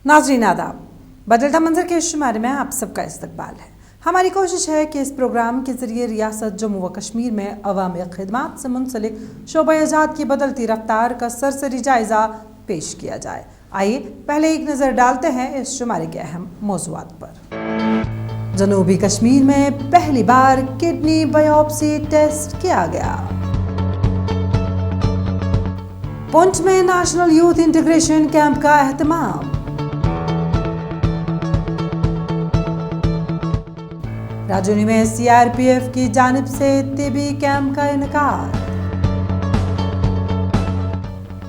नाज़रीन आदाब, बदलता मंजर के शुमारे में आप सबका इस्तकबाल है। हमारी कोशिश है कि इस प्रोग्राम के ज़रिए रियासत जम्मू व कश्मीर में अवामी खिदमात से मुंसलिक शोबा-ए-जात की बदलती रफ्तार का सरसरी जायज़ा पेश किया जाए। आइए पहले एक नज़र डालते हैं इस शुमारे के अहम मौज़ूआत पर। जनूबी कश्मीर में पहली बार किडनी बायोप्सी टेस्ट किया गया। पुंछ में नेशनल यूथ इंटीग्रेशन कैंप का एहतमाम। राजौरी में CRPF की जानिब से तिबी कैंप का इनकार।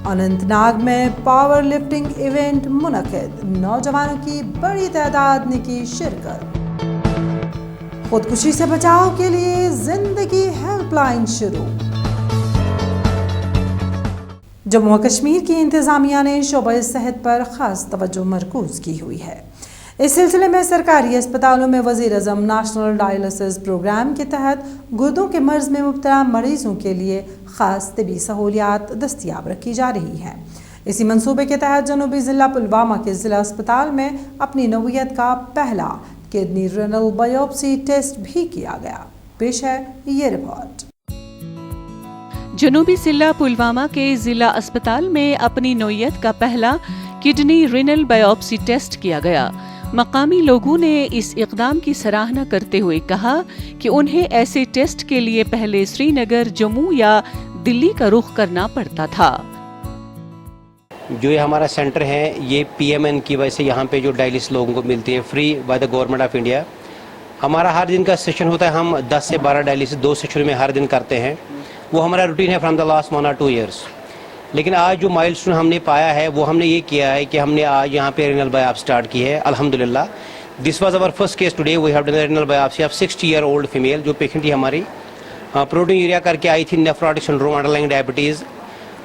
अनंतनाग में पावर लिफ्टिंग इवेंट मुनक्किद, नौजवानों की बड़ी तादाद ने की शिरकत। खुदकुशी से बचाव के लिए जिंदगी हेल्पलाइन शुरू। जम्मू व कश्मीर की इंतजामिया ने शोबे सेहत पर खास तवज्जो मरकूज की हुई है। इस सिलसिले में सरकारी अस्पतालों में वज़ीर आज़म नेशनल डायलिसिस प्रोग्राम के तहत गुर्दों के मर्ज में मुब्तला मरीजों के लिए खास तिबी सहूलियात दस्तियाब रखी जा रही हैं। इसी मंसूबे के तहत जनूबी ज़िला पुलवामा के ज़िला अस्पताल में अपनी नौयत का पहला किडनी रेनल बायोप्सी टेस्ट भी किया गया। पेश है ये रिपोर्ट। जनूबी ज़िला पुलवामा के ज़िला अस्पताल में अपनी नौयत का पहला किडनी रेनल बायोप्सी टेस्ट किया गया। मकामी लोगों ने इस इक़दाम की सराहना करते हुए कहा कि उन्हें ऐसे टेस्ट के लिए पहले श्रीनगर, जम्मू या दिल्ली का रुख करना पड़ता था। जो ये हमारा सेंटर है ये PMN की वजह से यहाँ पे जो डायलिसिस लोगों को मिलती है free by the government of India. हमारा हर दिन का सेशन होता है, हम 10 से 12 डायलिसिस 2 सेशन में हर दिन करते हैं। वो हमारा रूटीन है from the last 1 or 2 years। लेकिन आज जो माइलस्टोन हमने पाया है वो हमने ये किया है कि हमने आज यहाँ पे रेनल बायोप्सी स्टार्ट की है। अल्हम्दुलिल्लाह, this was our first case today. We have done renal biopsy of 60-year-old female जो पेशेंट थी हमारी प्रोटीन यूरिया करके आई थी, nephrotic syndrome, underlying diabetes,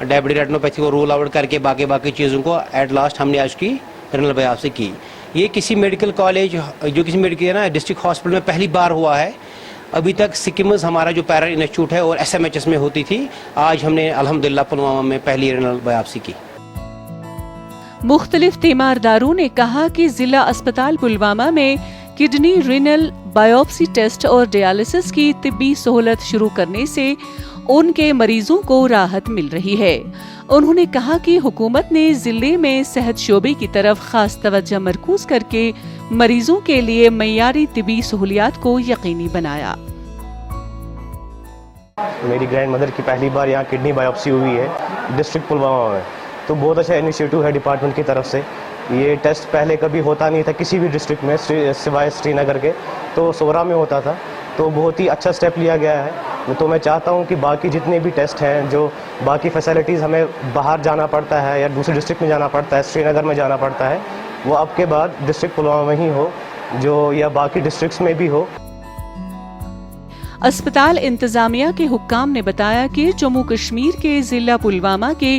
diabetes retinopathy को रूल आउट करके बाकी चीज़ों को एट लास्ट हमने आज की रेनल बायोप्सी की। ये किसी मेडिकल कॉलेज जो किसी मेडिकल ना डिस्ट्रिक्ट हॉस्पिटल में पहली बार हुआ है। अभी तक सिक्किम्स हमारा जो पैरा इंस्टीट्यूट है और SMHS में होती थी। आज हमने अल्हम्दुलिल्लाह पुलवामा में पहली रेनल बायोप्सी की। मुख्तलिफ तीमारदारों ने कहा कि जिला अस्पताल पुलवामा में किडनी रेनल बायोप्सी टेस्ट और डायलिसिस की तिब्बी सहूलत शुरू करने से उनके मरीजों को राहत मिल रही है। उन्होंने कहा कि हुकूमत ने जिले में सेहत शोबे की तरफ खास तवज्जो मरकूज करके मरीजों के लिए मयारी तिब्बी सहूलियात को यकीनी बनाया। मेरी ग्रैंड मदर की पहली बार यहाँ किडनी बायोप्सी हुई है डिस्ट्रिक्ट पुलवामा में, तो बहुत अच्छा इनिशिएटिव है डिपार्टमेंट की तरफ से। ये टेस्ट पहले कभी होता नहीं था किसी भी डिस्ट्रिक्ट में सिवाय श्रीनगर के, तो सोरा में होता था, तो बहुत ही अच्छा स्टेप लिया गया है। तो मैं चाहता हूँ कि बाकी जितने भी टेस्ट हैं, जो बाकी फैसिलिटीज़ हमें बाहर जाना पड़ता है या दूसरे डिस्ट्रिक्ट में जाना पड़ता है, श्रीनगर में जाना पड़ता है, वो अब के बाद डिस्ट्रिक्ट पुलवामा में ही हो, जो या बाकी डिस्ट्रिक्ट्स में भी हो। अस्पताल इंतजामिया के हुक्काम ने बताया कि जम्मू कश्मीर के जिला पुलवामा के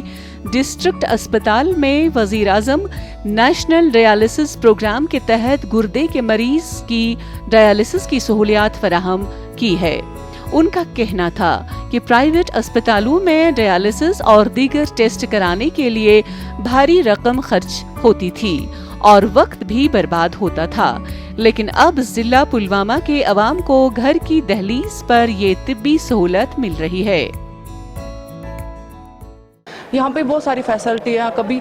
डिस्ट्रिक्ट अस्पताल में वजीर आज़म नेशनल डायलिसिस प्रोग्राम के तहत गुर्दे के मरीज की डायलिसिस की सहूलियात फराहम की है। उनका कहना था कि प्राइवेट अस्पतालों में डायलिसिस और दीगर टेस्ट कराने के लिए भारी रकम खर्च होती थी और वक्त भी बर्बाद होता था, लेकिन अब जिला पुलवामा के अवाम को घर की दहलीज पर ये तिब्बी सहूलत मिल रही है। यहाँ पे बहुत सारी फैसिलिटी है, कभी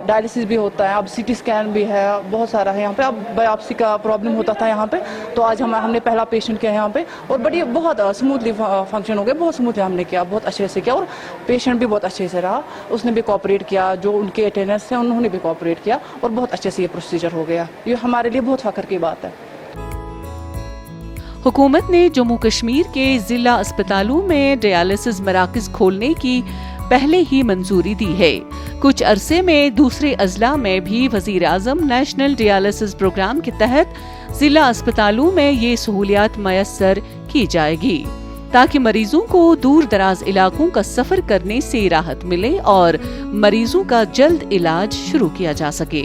डायलिसिस भी होता है, अब CT स्कैन भी है, बहुत सारा है यहाँ पे। अब बायोप्सी का प्रॉब्लम होता था यहाँ पे, तो आज हमने पहला पेशेंट किया यहाँ पे और बहुत स्मूथली फंक्शन हो गया, बहुत स्मूथली हमने किया, बहुत अच्छे से किया और पेशेंट भी बहुत अच्छे से रहा, उसने भी कोऑपरेट किया, जो उनके अटेंडेंस थे उन्होंने भी कोऑपरेट किया और बहुत अच्छे से ये प्रोसीजर हो गया। ये हमारे लिए बहुत फख्र की बात है। हुकूमत ने जम्मू कश्मीर के जिला अस्पतालों में डायलिसिस मराकज खोलने की पहले ही मंजूरी दी है। कुछ अरसे में दूसरे अजला में भी वजीर आज़म नेशनल डायलिसिस प्रोग्राम के तहत जिला अस्पतालों में ये सहूलियात मयस्सर की जाएगी ताकि मरीजों को दूर दराज इलाकों का सफर करने से राहत मिले और मरीजों का जल्द इलाज शुरू किया जा सके।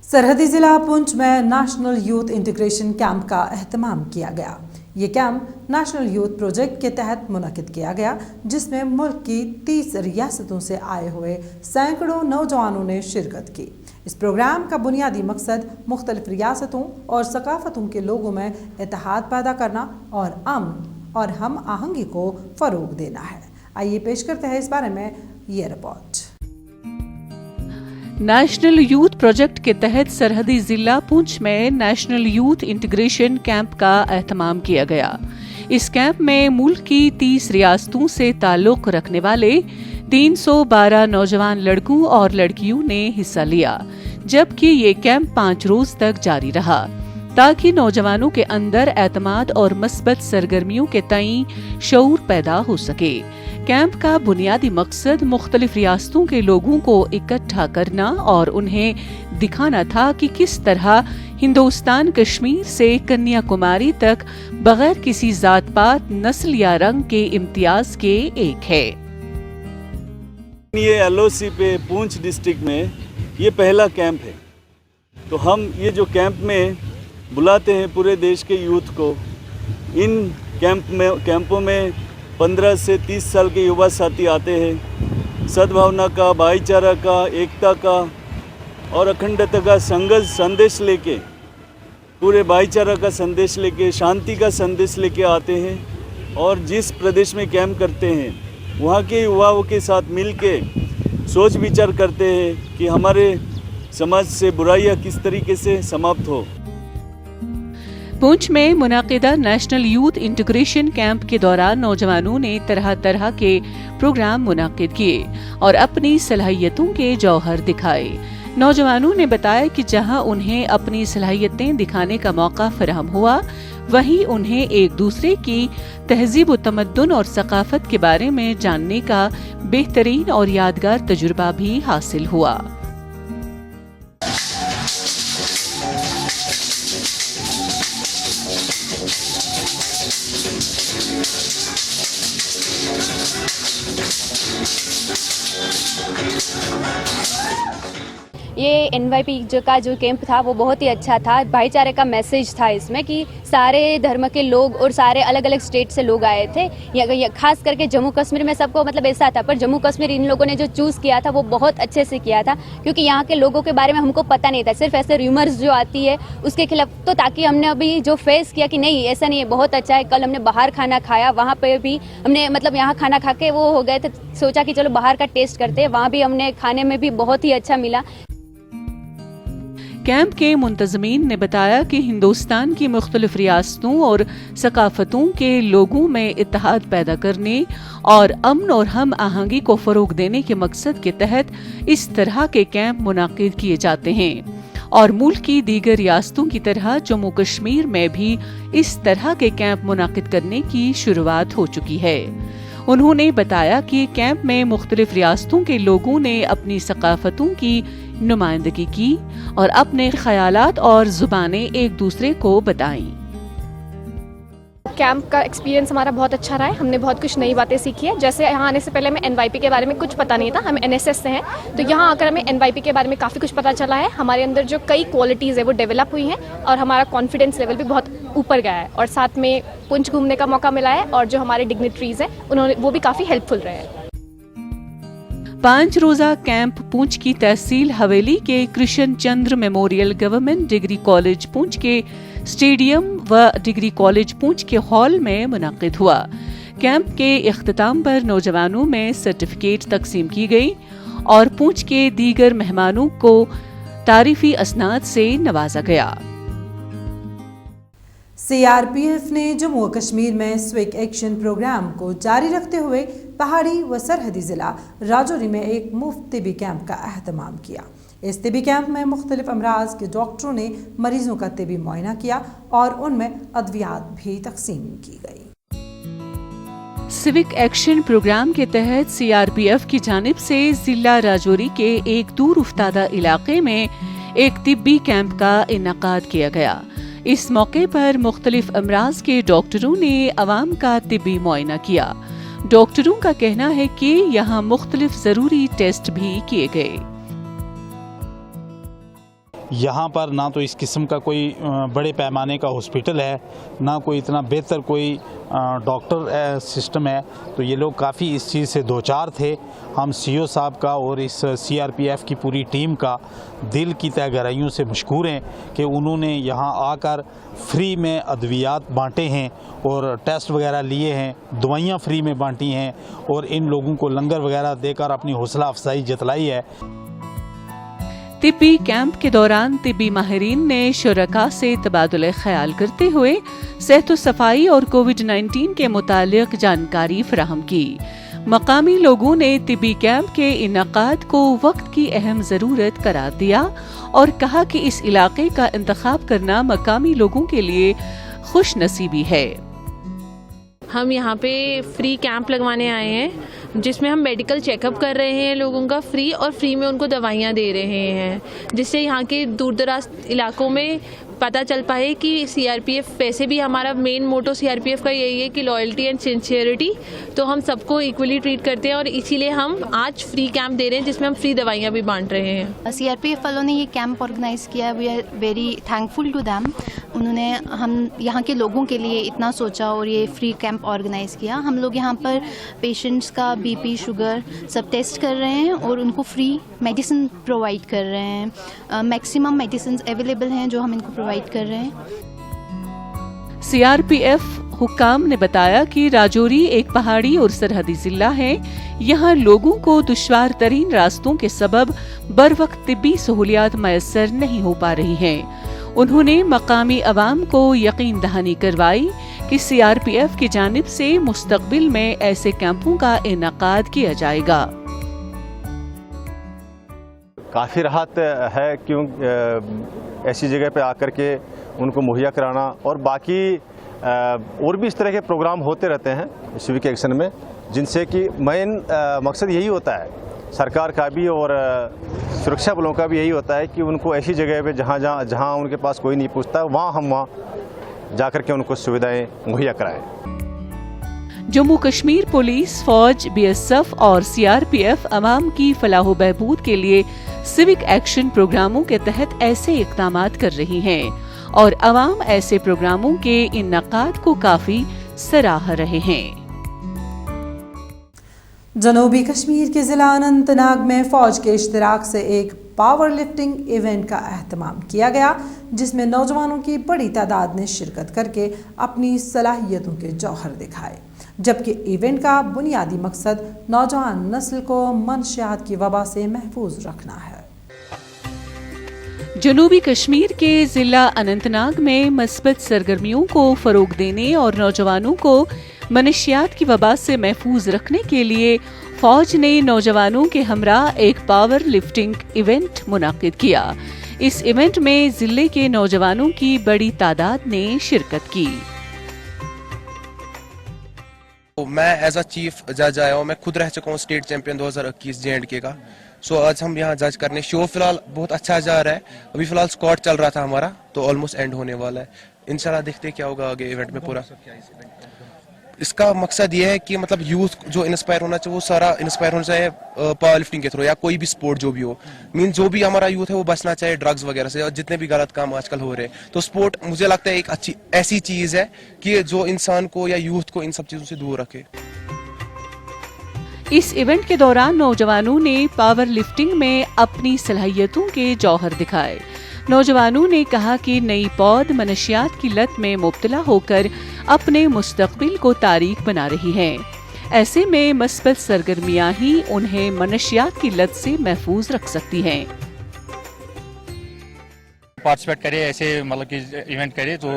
सरहदी जिला पुंछ में नेशनल यूथ इंटीग्रेशन कैंप का एहतमाम किया गया। ये कैंप नेशनल यूथ प्रोजेक्ट के तहत मुनक्किद किया गया, जिसमें मुल्क की 30 रियासतों से आए हुए सैकड़ों नौजवानों ने शिरकत की। इस प्रोग्राम का बुनियादी मकसद मुख्तलिफ रियासतों और सकाफतों के लोगों में इत्तेहाद पैदा करना और अमन और हम आहंगी को फ़रोग देना है। आइए पेश करते हैं इस बारे में ये रिपोर्ट। नेशनल यूथ प्रोजेक्ट के तहत सरहदी जिला पुंछ में नेशनल यूथ इंटीग्रेशन कैंप का एहतमाम किया गया। इस कैंप में मुल्क की 30 रियासतों से ताल्लुक रखने वाले 312 नौजवान लड़कों और लड़कियों ने हिस्सा लिया, जबकि ये कैंप 5 रोज तक जारी रहा ताकि नौजवानों के अंदर एतमाद और मस्बत सरगर्मियों के तई शऊर पैदा हो सके। कैंप का बुनियादी मकसद मुख्तलिफ रियासतों के लोगों को इकट्ठा करना और उन्हें दिखाना था कि किस तरह हिंदुस्तान कश्मीर से कन्याकुमारी तक बगैर किसी जात पात, नस्ल या रंग के इम्तियाज के एक है। ये LOC पे पुंछ डिस्ट्रिक्ट में ये पहला कैंप है, तो हम ये जो कैंप में बुलाते हैं पूरे देश के यूथ को, इन कैंपों में 15 से 30 साल के युवा साथी आते हैं। सद्भावना का, भाईचारा का, एकता का और अखंडता का संदेश लेके, पूरे भाईचारा का संदेश लेके, शांति का संदेश लेके आते हैं। और जिस प्रदेश में कैंप करते हैं वहाँ के युवाओं के साथ मिलके सोच विचार करते हैं कि हमारे समाज से बुराइयां किस तरीके से समाप्त हो। पुंछ में मुनाकिदा नेशनल यूथ इंटीग्रेशन कैंप के दौरान नौजवानों ने तरह तरह के प्रोग्राम मुनाकिद किए और अपनी सलाहियतों के जौहर दिखाए। नौजवानों ने बताया कि जहां उन्हें अपनी सलाहियतें दिखाने का मौका फराहम हुआ, वहीं उन्हें एक दूसरे की तहजीब व तमद्दुन और सकाफत के बारे में जानने का बेहतरीन और यादगार तजुर्बा भी हासिल हुआ। ये NYP का जो कैंप था वो बहुत ही अच्छा था। भाईचारे का मैसेज था इसमें कि सारे धर्म के लोग और सारे अलग अलग स्टेट से लोग आए थे। खास करके जम्मू कश्मीर में सबको मतलब ऐसा था, पर जम्मू कश्मीर इन लोगों ने जो चूज़ किया था वो बहुत अच्छे से किया था, क्योंकि यहाँ के लोगों के बारे में हमको पता नहीं था। सिर्फ ऐसे र्यूमर्स जो आती है उसके खिलाफ, तो ताकि हमने अभी जो फेस किया कि नहीं ऐसा नहीं है, बहुत अच्छा है। कल हमने बाहर खाना खाया, वहाँ पे भी हमने मतलब यहाँ खाना खा के वो हो गए थे, सोचा कि चलो बाहर का टेस्ट करते हैं। वहाँ भी हमने खाने में भी बहुत ही अच्छा मिला। कैंप के मुंतजमीन ने बताया कि हिंदुस्तान की मुख्तलिफ रियासतों और सकाफतों के लोगों में इत्तेहाद पैदा करने और अमन और हम आहंगी को फरोग देने के मकसद के तहत इस तरह के कैंप मुनाकिद किए जाते हैं और मुल्क की दीगर रियासतों की तरह जम्मू कश्मीर में भी इस तरह के कैंप मुनाकिद करने की शुरुआत हो चुकी है। उन्होंने बताया कि कैंप में मुख्तलिफ रियासतों के लोगों ने अपनी सकाफतों की नुमाइंदगी की और अपने ख्यालात और जुबानें एक दूसरे को बताईं। कैंप का एक्सपीरियंस हमारा बहुत अच्छा रहा है। हमने बहुत कुछ नई बातें सीखी है। जैसे यहाँ आने से पहले हमें NYP के बारे में कुछ पता नहीं था, हम NSS से हैं, तो यहाँ आकर हमें NYP के बारे में काफ़ी कुछ पता चला है। हमारे अंदर जो कई क्वालिटीज़ है वो डेवलप हुई हैं और हमारा कॉन्फिडेंस लेवल भी बहुत ऊपर गया है। और साथ में पुंछ घूमने का मौका मिला है और जो हमारे डिग्निटरीज हैं उन्होंने वो भी काफ़ी हेल्पफुल रहे हैं। 5 रोजा कैंप पुंछ की तहसील हवेली के Krishna Chandra memorial government degree college Poonch के स्टेडियम व डिग्री कॉलेज पुंछ के हॉल में मुनक्किद हुआ। कैंप के इख्तिताम पर नौजवानों में सर्टिफिकेट तकसीम की गई और पुंछ के दीगर मेहमानों को तारीफी असनाद से नवाजा गया। CRPF ने जम्मू और कश्मीर में स्विक एक्शन प्रोग्राम को जारी रखते हुए पहाड़ी व सरहदी जिला राजौरी में एक मुफ्त तिबी कैंप का एहतमाम किया। इस तिबी कैंप में मुख्तलिफ अमराज के डॉक्टरों ने मरीजों का तिबी मुआयना किया और उनमें अद्वियात भी तकसीम की गई। सिविक एक्शन प्रोग्राम के तहत CRPF की जानिब से जिला राजौरी के एक दूर उफ्तादा इलाके में एक तिब्बी कैंप का इनकाद किया गया। इस मौके पर मुख्तलिफ अमराज के डॉक्टरों ने अवाम का तिब्बी मुआयना किया। डॉक्टरों का कहना है कि यहाँ मुख्तलिफ जरूरी टेस्ट भी किए गए। यहाँ पर ना तो इस किस्म का कोई बड़े पैमाने का हॉस्पिटल है, ना कोई इतना बेहतर कोई डॉक्टर सिस्टम है। तो ये लोग काफ़ी इस चीज़ से दो चार थे। हम सीओ साहब का और इस CRPF की पूरी टीम का दिल की तह गहराइयों से मशकूर हैं कि उन्होंने यहाँ आकर फ्री में अद्वियात बांटे हैं और टेस्ट वगैरह लिए हैं, दवाइयाँ फ्री में बांटी हैं और इन लोगों को लंगर वगैरह देकर अपनी हौसला अफजाई जतलाई है। तिब्बी कैंप के दौरान तिब्बी माहिरीन ने शुरका से तबादुल ख्याल करते हुए सेहत सफाई और कोविड-19 के मुतालिक जानकारी फराहम की। मकामी लोगों ने तिब्बी कैंप के इनेकाद को वक्त की अहम ज़रूरत करार दिया और कहा कि इस इलाके का इंतखाब करना मकामी लोगों के लिए खुश नसीबी है। हम यहाँ पे फ्री कैंप लगवाने आए हैं जिसमें हम मेडिकल चेकअप कर रहे हैं लोगों का फ्री, और फ्री में उनको दवाइयाँ दे रहे हैं, जिससे यहाँ के दूर दराज इलाकों में पता चल पाए कि CRPF, वैसे भी हमारा मेन मोटो CRPF का यही है कि लॉयल्टी एंड सिंसियरिटी, तो हम सबको इक्वली ट्रीट करते हैं और इसीलिए हम आज फ्री कैंप दे रहे हैं जिसमें हम फ्री दवाइयाँ भी बांट रहे हैं। CRPF वालों ने ये कैंप ऑर्गेनाइज़ किया, we are very thankful to them. उन्होंने हम यहाँ के लोगों के लिए इतना सोचा और ये फ्री कैंप ऑर्गेनाइज़ किया। हम लोग यहाँ पर पेशेंट्स का BP, शुगर सब टेस्ट कर रहे हैं और उनको फ्री मेडिसिन प्रोवाइड कर रहे हैं। मैक्सिमम मेडिसिन अवेलेबल हैं जो हम इनको प्रोवाइड कर रहे हैं। CRPF हुक्काम ने बताया कि राजौरी एक पहाड़ी और सरहदी जिला है। यहाँ लोगों को दुश्वार तरीन रास्तों के सबब बर वक्त तिब्बी सहूलियात मैसर नहीं हो पा रही हैं। उन्होंने मकामी अवाम को यकीन दहानी करवाई कि CRPF की जानिब से मुस्तकबिल में ऐसे कैंपों का इनेकाद किया जाएगा। काफ़ी राहत है क्यों ऐसी जगह पे आकर के उनको मुहैया कराना, और बाकी और भी इस तरह के प्रोग्राम होते रहते हैं सिविक एक्शन में, जिनसे कि मेन मकसद यही होता है सरकार का भी और सुरक्षा बलों का भी यही होता है कि उनको ऐसी जगह पे जहाँ उनके पास कोई नहीं पूछता हम वहाँ जाकर के उनको सुविधाएं मुहैया कराएं। जम्मू कश्मीर पुलिस, फौज, BSF और CRPF अवाम की फलाह बहबूद के लिए सिविक एक्शन प्रोग्रामों के तहत ऐसे इक़दामात कर रही हैं और अवाम ऐसे प्रोग्रामों के इनेकाद को काफी सराह रहे हैं। जनूबी कश्मीर के ज़िला अनंतनाग में फ़ौज के इश्तिराक से एक पावर लिफ्टिंग इवेंट का एहतमाम किया गया, जिसमें नौजवानों की बड़ी तादाद ने शिरकत करके अपनी सलाहियतों के जौहर दिखाए। जबकि इवेंट का बुनियादी मकसद नौजवान नस्ल को मनशियात की वबा से महफूज रखना है। जनूबी कश्मीर के ज़िला अनंतनाग में मस्बत सरगर्मियों को फ़रोग देने और नौजवानों को मनशियात की वबा से महफूज रखने के लिए फौज ने नौजवानों के हमरा एक पावर लिफ्टिंग इवेंट मुनाकिद किया। इस इवेंट में जिले के नौजवानों की बड़ी तादाद ने शिरकत की। मैं एज अ चीफ जज आया हूँ। मैं खुद रह चुका हूँ स्टेट चैंपियन 2021 J&K का। आज हम यहाँ जज करने, शो फिलहाल बहुत अच्छा जा रहा है। अभी फिलहाल स्क्वाड चल रहा था हमारा, तो ऑलमोस्ट एंड होने वाला है। इंशाल्लाह देखते क्या होगा आगे इवेंट में पूरा। इसका मकसद ये है कि मतलब यूथ जो इंस्पायर होना चाहिए वो सारा इंस्पायर होना चाहिए पावर लिफ्टिंग के थ्रू या कोई भी स्पोर्ट जो भी हो। मीन जो भी हमारा यूथ है वो बचना चाहिए ड्रग्स वगैरह से और जितने भी गलत काम आजकल हो रहे हैं। तो स्पोर्ट मुझे लगता है एक अच्छी ऐसी चीज है कि जो इंसान को या यूथ को इन सब चीजों से दूर रखे। इस इवेंट के दौरान नौजवानों ने पावर लिफ्टिंग में अपनी सलाहियतों के जौहर दिखाए। नौजवानों ने कहा कि नई पौध मनशियात की लत में मुब्तला होकर अपने मुस्तकबिल को तारीख बना रही हैं। ऐसे में मस्बत सरगर्मियां ही उन्हें मनशियात की लत से महफूज रख सकती हैं। पार्टिसिपेट करे ऐसे मतलब कि इवेंट करे तो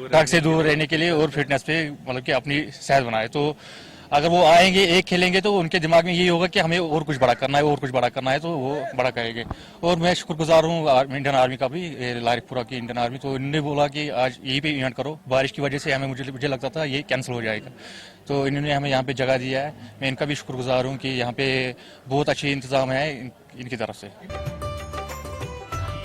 ड्रग से दूर रहने के लिए और फिटनेस पे मतलब कि अपनी सेहत बनाए। तो अगर वो आएंगे एक खेलेंगे तो उनके दिमाग में यही होगा कि हमें और कुछ बड़ा करना है और कुछ बड़ा करना है, तो वो बड़ा करेंगे। और मैं शुक्रगुजार हूँ इंडियन आर्मी का भी, लारिकपुरा की इंडियन आर्मी। तो इन्होंने बोला कि आज यही पे इवेंट करो। बारिश की वजह से हमें मुझे लगता था ये कैंसिल हो जाएगा, तो इन्होंने हमें यहाँ पे जगह दिया है। मैं इनका भी शुक्रगुजार हूँ कि यहाँ पे बहुत अच्छे इंतजाम है इनकी तरफ से।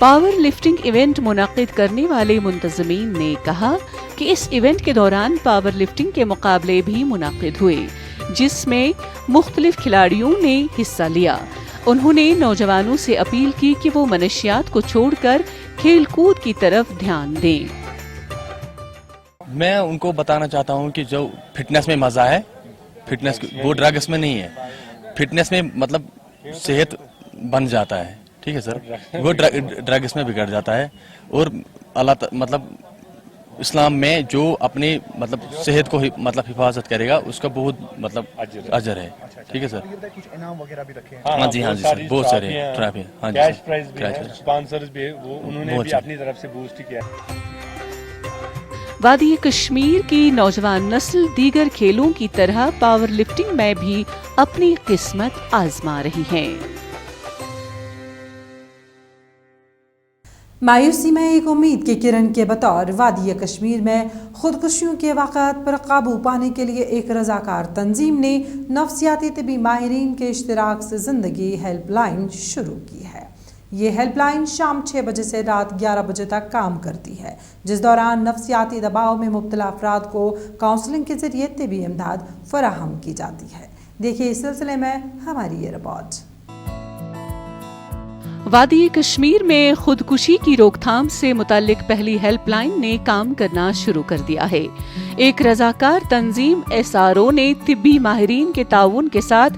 पावर लिफ्टिंग इवेंट मुनाकिद करने वाले मुंतज़मीन ने कहा कि इस इवेंट के दौरान पावर लिफ्टिंग के मुकाबले भी मुनाकिद हुए, जिसमें मुख्तलिफ खिलाड़ियों ने हिस्सा लिया। उन्होंने नौजवानों से अपील की कि वो मनशियात को छोड़कर खेल कूद की तरफ ध्यान दें। मैं उनको बताना चाहता हूं कि जो फिटनेस में मजा है, फिटनेस वो ड्रग्स में नहीं है। फिटनेस में मतलब सेहत बन जाता है, ठीक है सर, वो ड्रग्स में बिगड़ जाता है। और अल्लाह मतलब इस्लाम में जो अपनी मतलब सेहत को मतलब हिफाजत करेगा उसका बहुत मतलब अजर है, ठीक है सर। कुछ इनाम वगैरह भी रखे हैं? हाँ जी, हाँ जी सर, बहुत सारे ट्रॉफी, हाँ जी, कैश प्राइज भी है, स्पॉन्सर्स भी है, वो उन्होंने भी अपनी तरफ से बूस्ट किया। वादी कश्मीर की नौजवान नस्ल दीगर खेलों की तरह पावर लिफ्टिंग में भी अपनी किस्मत आजमा रही है। मायूसी में एक उम्मीद की किरण के बतौर वादी कश्मीर में खुदकुशियों के वाक़ात पर काबू पाने के लिए एक रज़ाकार तंजीम ने नफ्सियाती तिबी माहिरीन के इश्तिराक से ज़िंदगी हेल्पलाइन शुरू की है। ये हेल्पलाइन शाम 6 बजे से रात 11 बजे तक काम करती है, जिस दौरान नफ्सियाती दबाव में मुब्तला अफराद को काउंसलिंग के ज़रिए तिबी इमदाद फराहम की जाती है। देखिए इस सिलसिले में हमारी ये रिपोर्ट। वादी कश्मीर में खुदकुशी की रोकथाम से मुताल्लिक पहली हेल्पलाइन ने काम करना शुरू कर दिया है। एक रज़ाकार तंजीम SRO ने तिब्बी माहिरीन के ताउन के साथ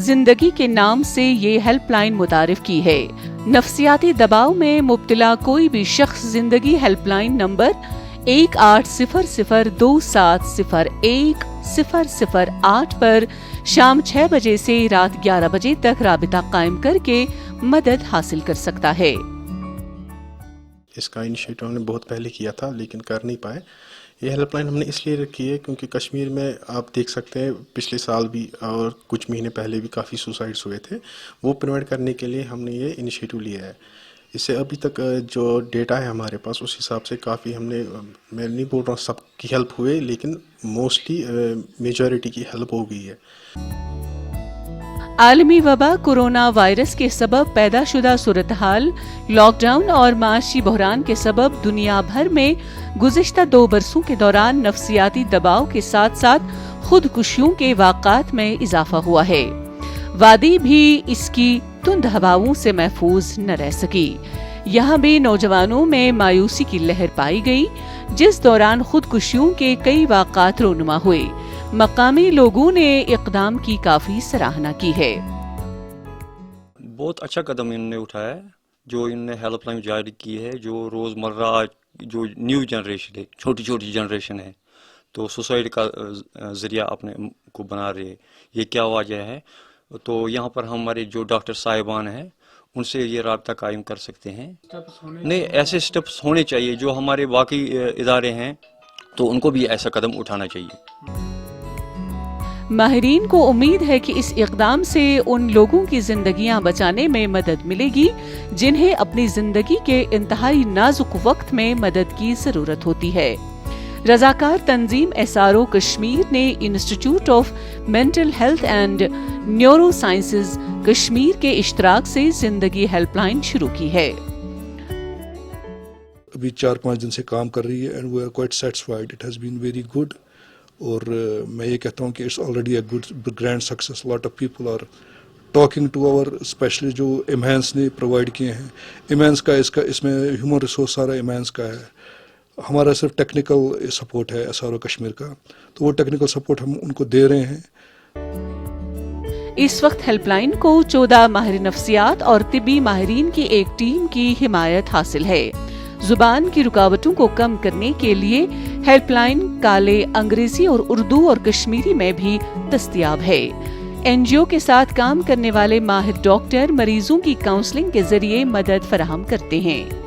जिंदगी के नाम से ये हेल्पलाइन मुतारिफ की है। नफ्सियाती दबाव में मुब्तला कोई भी शख्स जिंदगी हेल्पलाइन नंबर 180027010008 पर शाम 6 बजे से रात 11 बजे तक राबिता कायम करके मदद हासिल कर सकता है। इसका इनिशिएटिव हमने बहुत पहले किया था लेकिन कर नहीं पाए। ये हेल्पलाइन हमने इसलिए रखी है क्योंकि कश्मीर में आप देख सकते हैं पिछले साल भी और कुछ महीने पहले भी काफ़ी सुसाइड्स हुए थे। वो प्रिवेंट करने के लिए हमने ये इनिशिएटिव लिया है। इससे अभी तक जो डेटा है हमारे पास उस हिसाब से काफ़ी हमने, मैं नहीं बोल रहा हूँ सबकी हेल्प हुए, लेकिन मोस्टली मेजॉरिटी की हेल्प हो गई है। आलमी वबा कोरोना वायरस के सबब पैदाशुदा सूरत हाल, लॉकडाउन और माशी बहरान के सबब दुनिया भर में गुज़िश्ता 2 बरसों के दौरान नफ्सियाती दबाव के साथ साथ खुदकुशियों के वाक़ात में इजाफा हुआ है। वादी भी इसकी तुंद हवाओं से महफूज न रह सकी। यहाँ भी नौजवानों में मायूसी की लहर पाई गई, जिस दौरान खुदकुशियों के कई वाक़ात रोनुमा हुए। मकामी लोगों ने इक़दाम की काफी सराहना की है। बहुत अच्छा कदम इन्होंने उठाया है, जो इन्होंने हेल्पलाइन जारी की है। जो रोज़मर्रा जो न्यू जनरेशन है, छोटी छोटी जनरेशन है, तो सुसाइड का ज़रिया अपने को बना रहे, ये क्या वजह है? तो यहाँ पर हमारे जो डॉक्टर साहिबान हैं उनसे ये राब्ता कायम कर सकते हैं। नहीं, ऐसे स्टेप्स होने चाहिए जो हमारे बाकी इदारे हैं, तो उनको भी ऐसा कदम उठाना चाहिए। माहिरीन को उम्मीद है कि इस इक़दाम से उन लोगों की जिंदगियां बचाने में मदद मिलेगी जिन्हें अपनी जिंदगी के इंतहाई नाजुक वक्त में मदद की जरूरत होती है। रज़ाकार तंजीम SRO कश्मीर ने institute of mental health and neuro sciences Kashmir के इश्तराक से जिंदगी हेल्पलाइन शुरू की है। अभी 4-5 दिन से काम कर रही है and we are quite satisfied. It has been very good. और मैं ये कहता हूँ कि it's already a good grand success. Lot of people are talking to our, specially जो इमहान्स ने प्रोवाइड किए हैं। इमहान्स का इसमें ह्यूमन रिसोर्स सारा इमहान्स का है। हमारा सिर्फ टेक्निकल सपोर्ट है SRO कश्मीर का, तो वो टेक्निकल सपोर्ट हम उनको दे रहे हैं। इस वक्त हेल्पलाइन को 14 माहिर नफ्सियात और तिब्बी माहिरीन की एक टीम की हिमायत हासिल है। जुबान की रुकावटों को कम करने के लिए हेल्पलाइन काले, अंग्रेजी और उर्दू और कश्मीरी में भी दस्तयाब है। NGO के साथ काम करने वाले माहिर डॉक्टर मरीजों की काउंसलिंग के जरिए मदद फराहम करते हैं।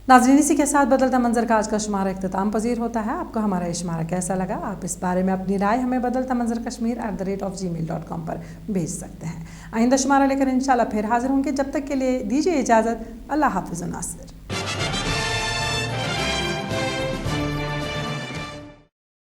नाज़रीन, इसी के साथ बदलता मंजर का आज का शुमारा इख्तिताम पजीर होता है। आपको हमारा ये शुमारा कैसा लगा? आप इस बारे में अपनी राय हमें बदलता मंजर kashmir@gmail.com पर भेज सकते हैं। आइंदा शुमारा लेकर इंशाल्लाह फिर हाजिर होंगे। जब तक के लिए दीजिए इजाज़त। अल्लाह हाफ़िज़ नासिर।